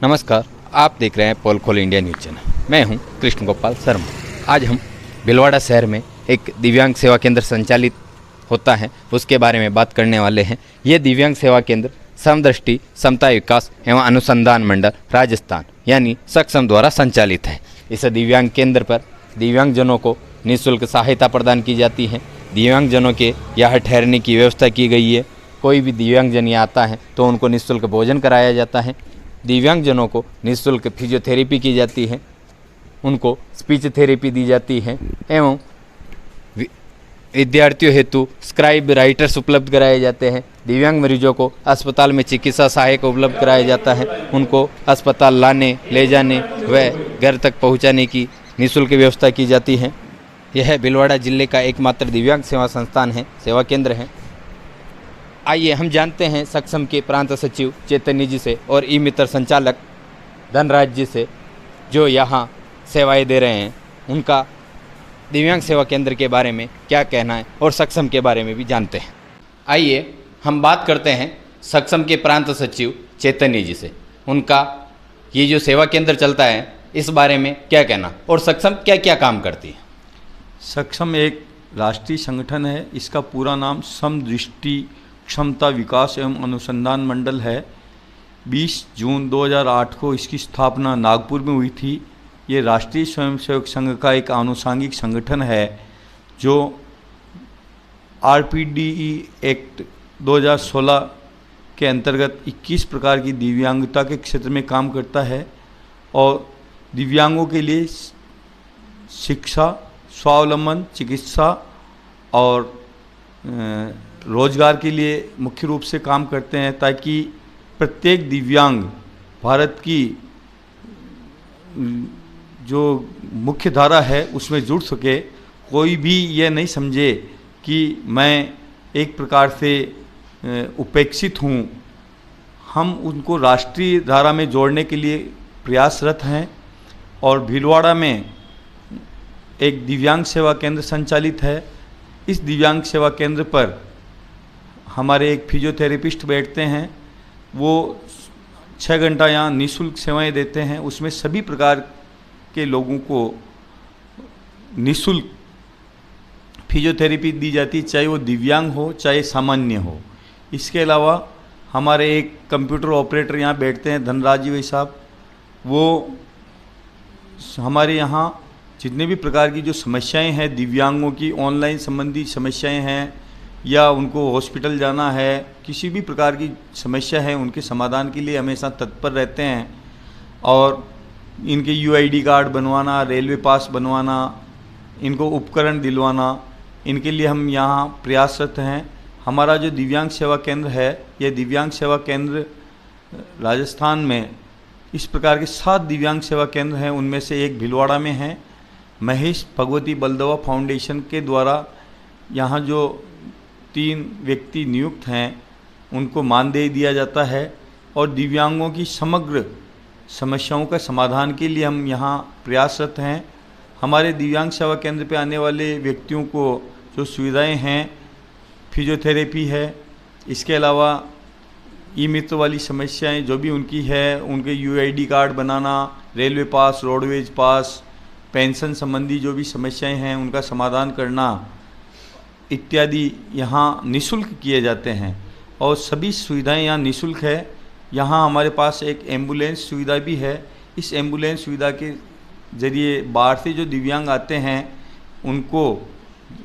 नमस्कार, आप देख रहे हैं पोल खोल इंडिया न्यूज़ चैनल। मैं हूं कृष्ण गोपाल शर्मा। आज हम भीलवाड़ा शहर में एक दिव्यांग सेवा केंद्र संचालित होता है उसके बारे में बात करने वाले हैं। ये दिव्यांग सेवा केंद्र समदृष्टि समता विकास एवं अनुसंधान मंडल राजस्थान यानी सक्षम द्वारा संचालित है। इस दिव्यांग केंद्र पर दिव्यांगजनों को निःशुल्क सहायता प्रदान की जाती है। दिव्यांगजनों के यहाँ ठहरने की व्यवस्था की गई है। कोई भी दिव्यांगजन यहाँ आता है तो उनको निःशुल्क भोजन कराया जाता है। दिव्यांगजनों को निःशुल्क फिजियोथेरेपी की जाती है, उनको स्पीच थेरेपी दी जाती है एवं विद्यार्थियों हेतु स्क्राइब राइटर्स उपलब्ध कराए जाते हैं। दिव्यांग मरीजों को अस्पताल में चिकित्सा सहायक उपलब्ध कराया जाता है। उनको अस्पताल लाने ले जाने व घर तक पहुंचाने की निःशुल्क व्यवस्था की जाती है। यह भीलवाड़ा जिले का एकमात्र दिव्यांग सेवा संस्थान है, सेवा केंद्र है। आइए हम जानते हैं सक्षम के प्रांत सचिव चैतन्य जी से और ई मित्र संचालक धनराज जी से, जो यहाँ सेवाएं दे रहे हैं, उनका दिव्यांग सेवा केंद्र के बारे में क्या कहना है और सक्षम के बारे में भी जानते हैं। आइए हम बात करते हैं सक्षम के प्रांत सचिव चैतन्य जी से। उनका ये जो सेवा केंद्र चलता है इस बारे में क्या कहना और सक्षम क्या क्या काम करती है। सक्षम एक राष्ट्रीय संगठन है। इसका पूरा नाम समदृष्टि क्षमता विकास एवं अनुसंधान मंडल है। 20 जून 2008 को इसकी स्थापना नागपुर में हुई थी। ये राष्ट्रीय स्वयंसेवक संघ का एक आनुषंगिक संगठन है जो आरपीडीई एक्ट 2016 के अंतर्गत 21 प्रकार की दिव्यांगता के क्षेत्र में काम करता है और दिव्यांगों के लिए शिक्षा, स्वावलंबन, चिकित्सा और रोजगार के लिए मुख्य रूप से काम करते हैं, ताकि प्रत्येक दिव्यांग भारत की जो मुख्य धारा है उसमें जुड़ सके। कोई भी ये नहीं समझे कि मैं एक प्रकार से उपेक्षित हूँ। हम उनको राष्ट्रीय धारा में जोड़ने के लिए प्रयासरत हैं और भीलवाड़ा में एक दिव्यांग सेवा केंद्र संचालित है। इस दिव्यांग सेवा केंद्र पर हमारे एक फिजियोथेरेपिस्ट बैठते हैं। वो 6 घंटा यहाँ निःशुल्क सेवाएं देते हैं। उसमें सभी प्रकार के लोगों को निःशुल्क फिजियोथेरेपी दी जाती है, चाहे वो दिव्यांग हो चाहे सामान्य हो। इसके अलावा हमारे एक कंप्यूटर ऑपरेटर यहाँ बैठते हैं, धनराज जी साहब। वो हमारे यहाँ जितने भी प्रकार की जो समस्याएं हैं दिव्यांगों की, ऑनलाइन संबंधी समस्याएं हैं या उनको हॉस्पिटल जाना है, किसी भी प्रकार की समस्या है, उनके समाधान के लिए हमेशा तत्पर रहते हैं। और इनके यूआईडी कार्ड बनवाना, रेलवे पास बनवाना, इनको उपकरण दिलवाना, इनके लिए हम यहाँ प्रयासरत हैं। हमारा जो दिव्यांग सेवा केंद्र है, यह दिव्यांग सेवा केंद्र राजस्थान में इस प्रकार के 7 दिव्यांग सेवा केंद्र हैं। उनमें से एक भीलवाड़ा में है। महेश भगवती बलदवा फाउंडेशन के द्वारा यहाँ जो 3 व्यक्ति नियुक्त हैं उनको मानदेय दिया जाता है और दिव्यांगों की समग्र समस्याओं का समाधान के लिए हम यहाँ प्रयासरत हैं। हमारे दिव्यांग सेवा केंद्र पे आने वाले व्यक्तियों को जो सुविधाएं हैं, फिजियोथेरेपी है, इसके अलावा ई मित्र वाली समस्याएं जो भी उनकी है, उनके यूआईडी कार्ड बनाना, रेलवे पास, रोडवेज पास, पेंशन संबंधी जो भी समस्याएं हैं उनका समाधान करना इत्यादि यहाँ निःशुल्क किए जाते हैं और सभी सुविधाएं यहाँ निःशुल्क है। यहाँ हमारे पास एक एम्बुलेंस सुविधा भी है। इस एम्बुलेंस सुविधा के ज़रिए बाहर से जो दिव्यांग आते हैं उनको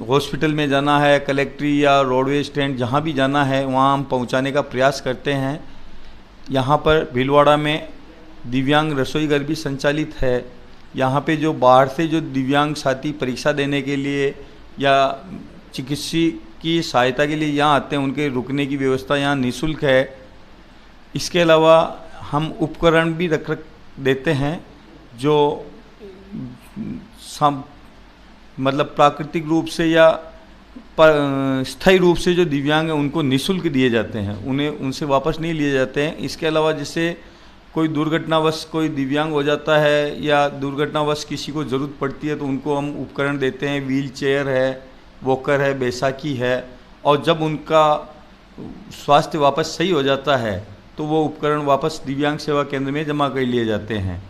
हॉस्पिटल में जाना है, कलेक्ट्री या रोडवे स्टैंड जहाँ भी जाना है वहाँ हम पहुँचाने का प्रयास करते हैं। यहाँ पर भीलवाड़ा में दिव्यांग रसोई घर भी संचालित है। यहाँ पे जो बाहर से जो दिव्यांग साथी परीक्षा देने के लिए या चिकित्सीय की सहायता के लिए यहाँ आते हैं, उनके रुकने की व्यवस्था यहाँ निःशुल्क है। इसके अलावा हम उपकरण भी रख देते हैं जो मतलब प्राकृतिक रूप से या स्थायी रूप से जो दिव्यांग हैं उनको निःशुल्क दिए जाते हैं, उन्हें उनसे वापस नहीं लिए जाते हैं। इसके अलावा जैसे कोई दुर्घटनावश कोई दिव्यांग हो जाता है या दुर्घटनावश किसी को ज़रूरत पड़ती है तो उनको हम उपकरण देते हैं। व्हील चेयर है, वॉकर है, बैसाखी है। और जब उनका स्वास्थ्य वापस सही हो जाता है तो वो उपकरण वापस दिव्यांग सेवा केंद्र में जमा कर लिए जाते हैं।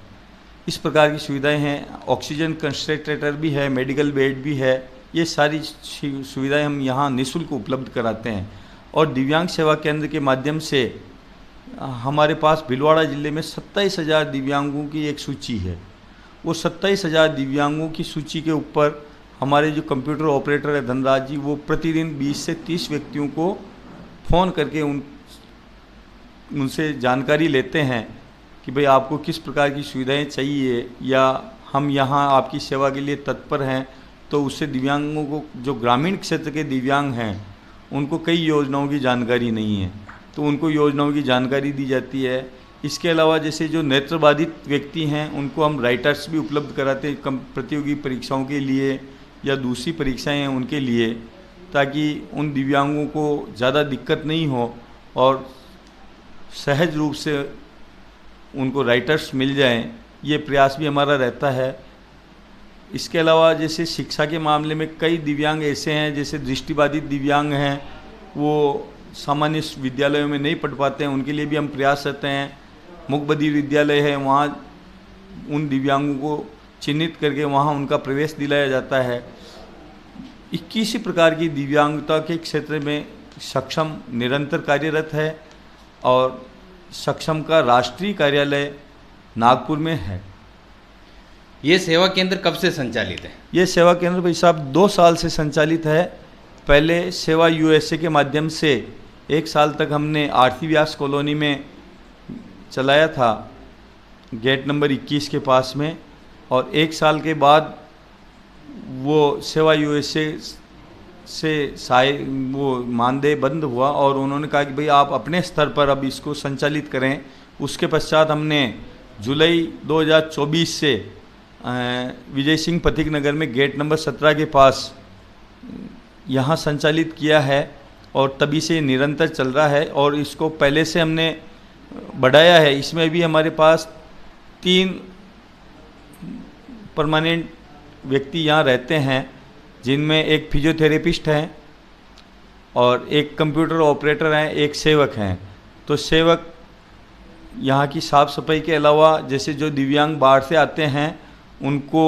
इस प्रकार की सुविधाएं हैं। ऑक्सीजन कंसंट्रेटर भी है, मेडिकल बेड भी है। ये सारी सुविधाएं हम यहाँ निःशुल्क उपलब्ध कराते हैं। और दिव्यांग सेवा केंद्र के माध्यम से हमारे पास भीलवाड़ा ज़िले में 27,000 दिव्यांगों की एक सूची है। वो 27,000 दिव्यांगों की सूची के ऊपर हमारे जो कंप्यूटर ऑपरेटर है धनराज जी, वो प्रतिदिन 20 से 30 व्यक्तियों को फ़ोन करके उनसे जानकारी लेते हैं कि भाई आपको किस प्रकार की सुविधाएं चाहिए, या हम यहाँ आपकी सेवा के लिए तत्पर हैं। तो उससे दिव्यांगों को, जो ग्रामीण क्षेत्र के दिव्यांग हैं, उनको कई योजनाओं की जानकारी नहीं है, तो उनको योजनाओं की जानकारी दी जाती है। इसके अलावा जैसे जो नेत्रबाधित व्यक्ति हैं, उनको हम राइटर्स भी उपलब्ध कराते हैं प्रतियोगी परीक्षाओं के लिए या दूसरी परीक्षाएं हैं उनके लिए, ताकि उन दिव्यांगों को ज़्यादा दिक्कत नहीं हो और सहज रूप से उनको राइटर्स मिल जाएं। ये प्रयास भी हमारा रहता है। इसके अलावा जैसे शिक्षा के मामले में कई दिव्यांग ऐसे हैं, जैसे दृष्टिबाधित दिव्यांग हैं, वो सामान्य विद्यालयों में नहीं पढ़ पाते हैं, उनके लिए भी हम प्रयास करते हैं। मुख्य बधिर विद्यालय है, वहाँ उन दिव्यांगों को चिन्हित करके वहाँ उनका प्रवेश दिलाया जाता है। 21 प्रकार की दिव्यांगता के क्षेत्र में सक्षम निरंतर कार्यरत है और सक्षम का राष्ट्रीय कार्यालय नागपुर में है। ये सेवा केंद्र कब से संचालित है? ये सेवा केंद्र भाई साहब 2 साल से संचालित है। पहले सेवा यूएसए के माध्यम से 1 साल तक हमने आरती व्यास कॉलोनी में चलाया था, गेट नंबर 21 के पास में, और 1 साल के बाद वो सेवा यूएसए से वो मानदेय बंद हुआ और उन्होंने कहा कि भाई आप अपने स्तर पर अब इसको संचालित करें। उसके पश्चात हमने जुलाई 2024 से विजय सिंह पथिक नगर में गेट नंबर 17 के पास यहाँ संचालित किया है और तभी से निरंतर चल रहा है। और इसको पहले से हमने बढ़ाया है। इसमें भी हमारे पास 3 परमानेंट व्यक्ति यहाँ रहते हैं, जिनमें एक फिजियोथेरेपिस्ट हैं और एक कंप्यूटर ऑपरेटर हैं, एक सेवक हैं। तो सेवक यहाँ की साफ़ सफाई के अलावा जैसे जो दिव्यांग बाहर से आते हैं उनको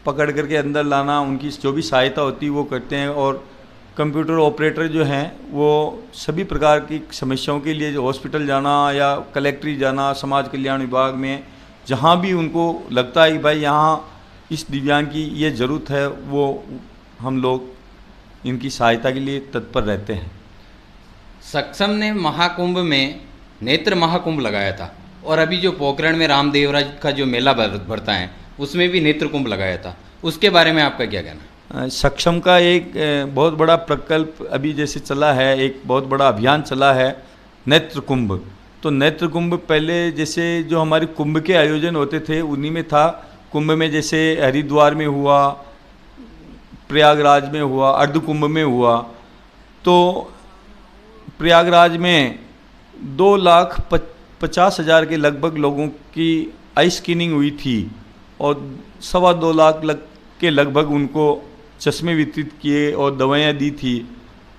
पकड़ करके अंदर लाना, उनकी जो भी सहायता होती है वो करते हैं। और कंप्यूटर ऑपरेटर जो हैं वो सभी प्रकार की समस्याओं के लिए जो हॉस्पिटल जाना या कलेक्ट्री जाना, समाज कल्याण विभाग में जहाँ भी उनको लगता है कि भाई यहाँ इस दिव्यांग की ये ज़रूरत है, वो हम लोग इनकी सहायता के लिए तत्पर रहते हैं। सक्षम ने महाकुंभ में नेत्र महाकुंभ लगाया था और अभी जो पोखरण में रामदेवराज का जो मेला भरता है उसमें भी नेत्र कुंभ लगाया था, उसके बारे में आपका क्या कहना है? सक्षम का एक बहुत बड़ा प्रकल्प अभी जैसे चला है, एक बहुत बड़ा अभियान चला है नेत्र कुंभ। तो नेत्र कुंभ पहले जैसे जो हमारे कुंभ के आयोजन होते थे उन्हीं में था। कुंभ में जैसे हरिद्वार में हुआ, प्रयागराज में हुआ, अर्ध कुंभ में हुआ। तो प्रयागराज में 2,50,000 के लगभग लोगों की आई स्कैनिंग हुई थी और 2.25 लाख के लगभग उनको चश्मे वितरित किए और दवाइयाँ दी थी।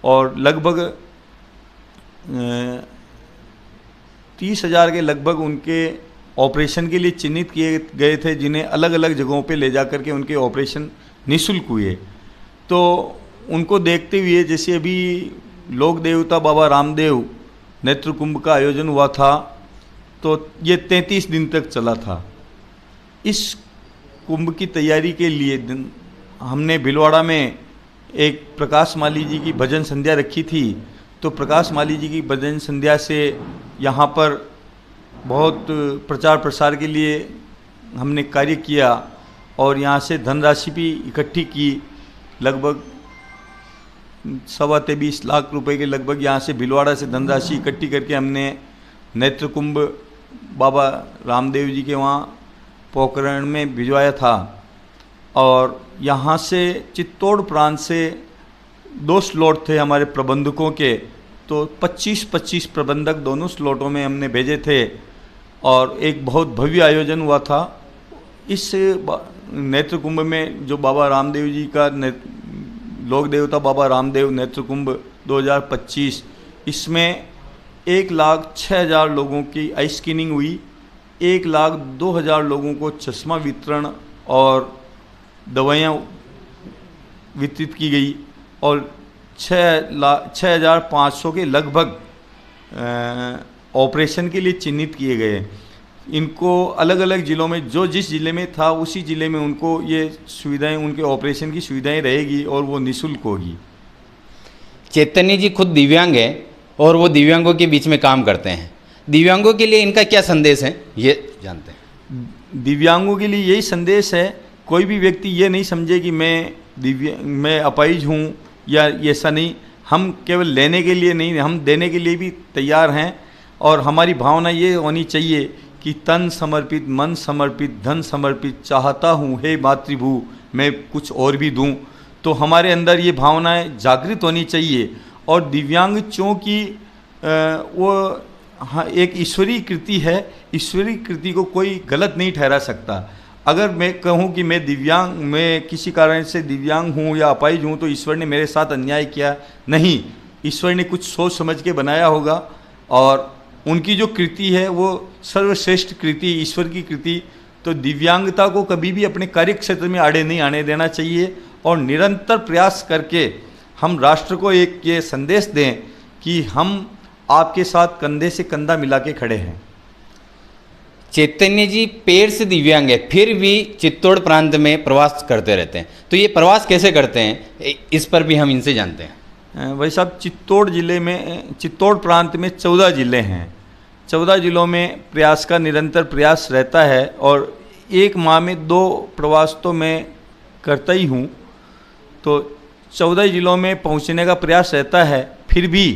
और लगभग 30,000 के लगभग उनके ऑपरेशन के लिए चिन्हित किए गए थे, जिन्हें अलग अलग जगहों पे ले जा कर के उनके ऑपरेशन निःशुल्क हुए। तो उनको देखते हुए जैसे अभी लोक देवता बाबा रामदेव नेत्र कुंभ का आयोजन हुआ था, तो ये 33 दिन तक चला था। इस कुंभ की तैयारी के लिए हमने भीलवाड़ा में एक प्रकाश माली जी की भजन संध्या रखी थी। तो प्रकाश माली जी की भजन संध्या से यहाँ पर बहुत प्रचार प्रसार के लिए हमने कार्य किया और यहाँ से धनराशि भी इकट्ठी की। लगभग 23.25 लाख रुपए के लगभग यहाँ से भीलवाड़ा से धनराशि इकट्ठी करके हमने नेत्र कुंभ बाबा रामदेव जी के वहाँ पोखरण में भिजवाया था। और यहाँ से चित्तौड़ प्रांत से 2 स्लॉट थे हमारे प्रबंधकों के, तो 25-25 प्रबंधक दोनों स्लॉटों में हमने भेजे थे और एक बहुत भव्य आयोजन हुआ था। इस नेत्र कुंभ में जो बाबा रामदेव जी का लोक देवता बाबा रामदेव नेत्र कुंभ 2025, इसमें 1,06,000 लोगों की आई स्कैनिंग हुई, 1,02,000 लोगों को चश्मा वितरण और दवाइयाँ वितरित की गई और 6,500 के लगभग ऑपरेशन के लिए चिन्हित किए गए। इनको अलग अलग ज़िलों में, जो जिस ज़िले में था उसी ज़िले में उनको ये सुविधाएं, उनके ऑपरेशन की सुविधाएं रहेगी और वो निःशुल्क होगी। चैतन्य जी खुद दिव्यांग हैं और वो दिव्यांगों के बीच में काम करते हैं। दिव्यांगों के लिए इनका क्या संदेश है ये जानते हैं। दिव्यांगों के लिए यही संदेश है, कोई भी व्यक्ति ये नहीं समझे कि मैं अपाहिज हूँ या ऐसा नहीं। हम केवल लेने के लिए नहीं, हम देने के लिए भी तैयार हैं। और हमारी भावना ये होनी चाहिए कि तन समर्पित, मन समर्पित, धन समर्पित, चाहता हूँ हे मातृभू मैं कुछ और भी दूँ। तो हमारे अंदर ये भावनाएं जागृत होनी चाहिए। और दिव्यांगों की वो हाँ एक ईश्वरीय कृति है, ईश्वरीय कृति को कोई गलत नहीं ठहरा सकता। अगर मैं कहूँ कि मैं किसी कारण से दिव्यांग हूँ या अपाहिज हूँ तो ईश्वर ने मेरे साथ अन्याय किया, नहीं, ईश्वर ने कुछ सोच समझ के बनाया होगा और उनकी जो कृति है वो सर्वश्रेष्ठ कृति, ईश्वर की कृति। तो दिव्यांगता को कभी भी अपने कार्य क्षेत्र में आड़े नहीं आने देना चाहिए और निरंतर प्रयास करके हम राष्ट्र को एक ये संदेश दें कि हम आपके साथ कंधे से कंधा मिला के खड़े हैं। चैतन्य जी पैर से दिव्यांग है, फिर भी चित्तौड़ प्रांत में प्रवास करते रहते हैं, तो ये प्रवास कैसे करते हैं, इस पर भी हम इनसे जानते हैं। भाई साहब, चित्तौड़ प्रांत में 14 ज़िले हैं। 14 ज़िलों में प्रयास का निरंतर प्रयास रहता है और एक माह में 2 प्रवास तो मैं करता ही हूँ। तो 14 ज़िलों में पहुँचने का प्रयास रहता है। फिर भी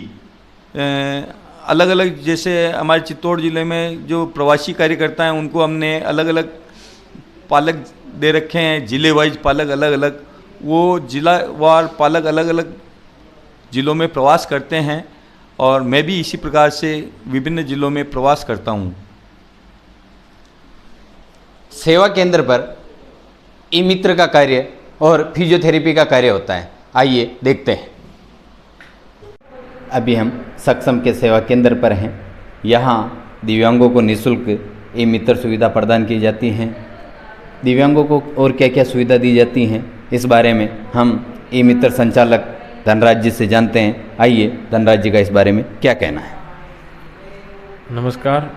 अलग अलग, जैसे हमारे चित्तौड़ ज़िले में जो प्रवासी कार्यकर्ता हैं उनको हमने अलग अलग पालक दे रखे हैं, ज़िले वाइज पालक अलग अलग, वो जिलावार पालक अलग अलग ज़िलों में प्रवास करते हैं और मैं भी इसी प्रकार से विभिन्न ज़िलों में प्रवास करता हूँ। सेवा केंद्र पर ई मित्र का कार्य और फिजियोथेरेपी का कार्य होता है, आइए देखते हैं। अभी हम सक्षम के सेवा केंद्र पर हैं। यहाँ दिव्यांगों को निःशुल्क ई मित्र सुविधा प्रदान की जाती हैं। दिव्यांगों को और क्या क्या सुविधा दी जाती हैं इस बारे में हम ई मित्र संचालक धनराज जी से जानते हैं। आइए धनराज जी का इस बारे में क्या कहना है। नमस्कार।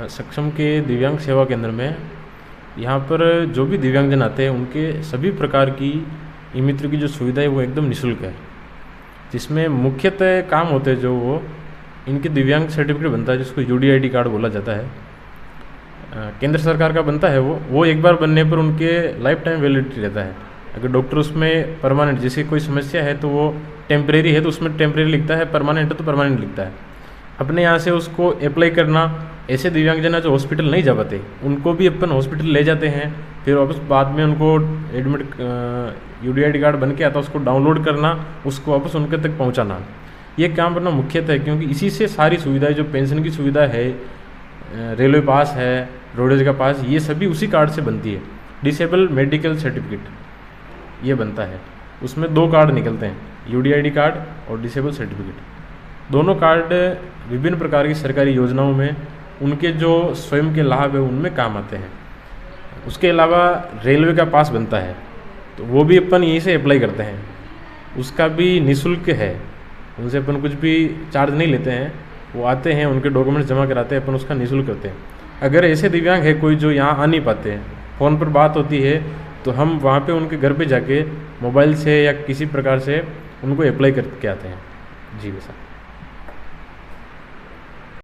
सक्षम के दिव्यांग सेवा केंद्र में यहाँ पर जो भी दिव्यांगजन आते हैं उनके सभी प्रकार की ई मित्र की जो सुविधा है वो एकदम निःशुल्क है, जिसमें मुख्यतः काम होते हैं जो वो इनके दिव्यांग सर्टिफिकेट बनता है जिसको UDID कार्ड बोला जाता है। केंद्र सरकार का बनता है वो एक बार बनने पर उनके लाइफ टाइम वैलिडिटी रहता है। अगर डॉक्टर उसमें परमानेंट, जैसे कोई समस्या है तो वो टेम्परेरी है तो उसमें टेम्परेरी लिखता है, परमानेंट है तो परमानेंट लिखता है। अपने यहाँ से उसको अप्लाई करना, ऐसे दिव्यांगजन जो हॉस्पिटल नहीं जा पाते उनको भी अपन हॉस्पिटल ले जाते हैं, फिर वापस बाद में उनको एडमिट UDID कार्ड बन के आता है उसको डाउनलोड करना, उसको वापस उनके तक पहुँचाना, ये काम करना मुख्यतः है। क्योंकि इसी से सारी सुविधाएं, जो पेंशन की सुविधा है, रेलवे पास है, रोडेज का पास, ये सभी उसी कार्ड से बनती है। डिसेबल मेडिकल सर्टिफिकेट ये बनता है, उसमें 2 कार्ड निकलते हैं, UDID कार्ड और डिसेबल सर्टिफिकेट। दोनों कार्ड विभिन्न प्रकार की सरकारी योजनाओं में उनके जो स्वयं के लाभ है उनमें काम आते हैं। उसके अलावा रेलवे का पास बनता है तो वो भी अपन यहीं से अप्लाई करते हैं, उसका भी निःशुल्क है, उनसे अपन कुछ भी चार्ज नहीं लेते हैं। वो आते हैं, उनके डॉक्यूमेंट्स जमा कराते हैं, अपन उसका निःशुल्क करते हैं। अगर ऐसे दिव्यांग है कोई जो यहाँ आ नहीं पाते हैं, फ़ोन पर बात होती है तो हम वहाँ पे उनके घर पे जाके मोबाइल से या किसी प्रकार से उनको अप्लाई करके आते हैं। जी वैसा।